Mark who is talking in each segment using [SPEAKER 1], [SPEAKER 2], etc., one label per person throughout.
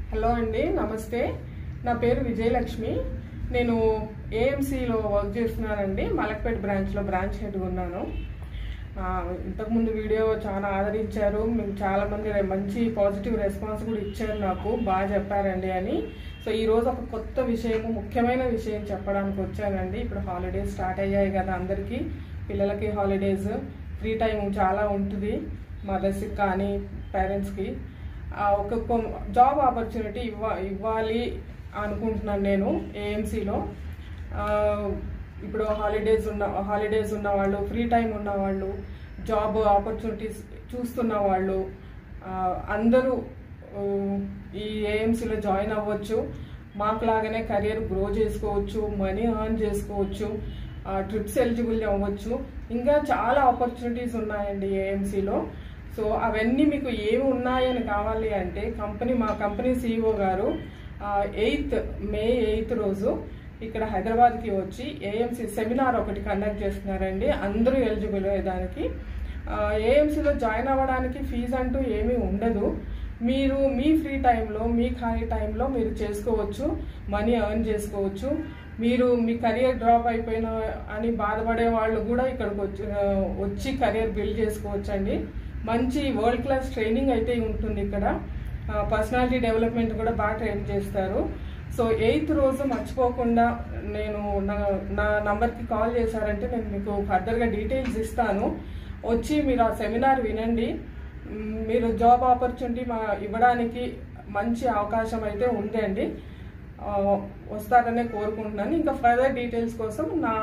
[SPEAKER 1] Hello అండి, నమస్తే. నా పేరు విజయలక్ష్మి. నేను ఏఎంసీలో వర్క్ చేస్తున్నానండి. మలక్పేట్ బ్రాంచ్లో బ్రాంచ్ హెడ్గా ఉన్నాను. ఇంతకుముందు వీడియో చాలా ఆదరించారు. మీకు చాలామంది మంచి పాజిటివ్ రెస్పాన్స్ కూడా ఇచ్చారు. నాకు బాగా చెప్పారండి అని. సో ఈరోజు ఒక కొత్త విషయము, ముఖ్యమైన విషయం చెప్పడానికి వచ్చానండి. ఇప్పుడు హాలిడేస్ స్టార్ట్ అయ్యాయి కదా, అందరికీ పిల్లలకి హాలిడేస్, ఫ్రీ టైం చాలా ఉంటుంది మదర్స్కి కానీ పేరెంట్స్కి. ఒక జాబ్ ఆపర్చునిటీ ఇవ్వాలి అనుకుంటున్నాను నేను ఏఎంసీలో. ఇప్పుడు హాలిడేస్ ఉన్న వాళ్ళు, ఫ్రీ టైం ఉన్న వాళ్ళు, జాబ్ ఆపర్చునిటీస్ చూస్తున్న వాళ్ళు అందరూ ఈ ఏఎంసీలో జాయిన్ అవ్వచ్చు. మాకులాగానే కెరియర్ గ్రో చేసుకోవచ్చు, మనీ ఎర్న్ చేసుకోవచ్చు, ట్రిప్స్ ఎలిజిబుల్ అవ్వచ్చు. ఇంకా చాలా ఆపర్చునిటీస్ ఉన్నాయండి ఏఎంసీలో. సో అవన్నీ మీకు ఏమి ఉన్నాయని కావాలి అంటే మా కంపెనీ CEO గారు మే 8 రోజు ఇక్కడ హైదరాబాద్కి వచ్చి ఏఎంసీ సెమినార్ ఒకటి కండక్ట్ చేస్తున్నారండి. అందరూ ఎలిజిబుల్ అయ్యేదానికి. ఏఎంసీలో జాయిన్ అవ్వడానికి ఫీజు అంటూ ఏమీ ఉండదు. మీరు మీ ఫ్రీ టైంలో, మీ ఖాళీ టైంలో మీరు చేసుకోవచ్చు, మనీ ఎర్న్ చేసుకోవచ్చు. మీరు మీ కెరియర్ డ్రాప్ అయిపోయిన అని బాధపడే వాళ్ళు కూడా ఇక్కడికి వచ్చి కెరియర్ బిల్డ్ చేసుకోవచ్చు అండి. మంచి వరల్డ్ క్లాస్ ట్రైనింగ్ అయితే ఉంటుంది ఇక్కడ. పర్సనాలిటీ డెవలప్మెంట్ కూడా బాగా ట్రైన్ చేస్తారు. సో 8th రోజు మర్చిపోకుండా నేను నా నంబర్కి కాల్ చేశారంటే నేను మీకు ఫర్దర్గా డీటెయిల్స్ ఇస్తాను. వచ్చి మీరు ఆ సెమినార్ వినండి. మీరు జాబ్ ఆపర్చునిటీ ఇవ్వడానికి మంచి అవకాశం అయితే ఉందండి. వస్తారనే కోరుకుంటున్నాను. ఇంకా ఫర్దర్ డీటెయిల్స్ కోసం నా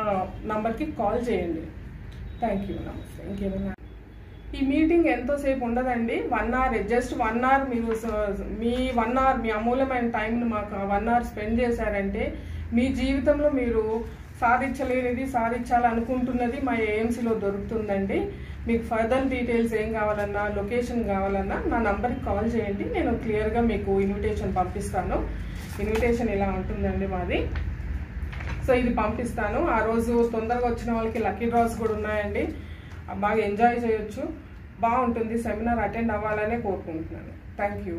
[SPEAKER 1] నంబర్కి కాల్ చేయండి. థ్యాంక్ యూ, నమస్తే. ఇంకేమన్నా ఈ మీటింగ్ ఎంతోసేపు ఉండదండి. 1 hour, జస్ట్ 1 hour. మీరు మీ 1 hour, మీ అమూల్యమైన టైంను మాకు 1 hour స్పెండ్ చేశారంటే మీ జీవితంలో మీరు సాధించలేనిది, సాధించాలనుకుంటున్నది మా ఏఎంసీలో దొరుకుతుందండి. మీకు ఫర్దర్ డీటెయిల్స్ ఏం కావాలన్నా, లొకేషన్ కావాలన్నా నా నంబర్కి కాల్ చేయండి. నేను క్లియర్గా మీకు ఇన్విటేషన్ పంపిస్తాను. ఇన్విటేషన్ ఇలా ఉంటుందండి మాది. సో ఇది పంపిస్తాను. ఆ రోజు తొందరగా వచ్చిన వాళ్ళకి లక్కీ డ్రాస్ కూడా ఉన్నాయండి. బాగా ఎంజాయ్ చేయొచ్చు. బాగుంటుంది. సెమినార్ అటెండ్ అవ్వాలనే కోరుకుంటున్నాను. Thank you.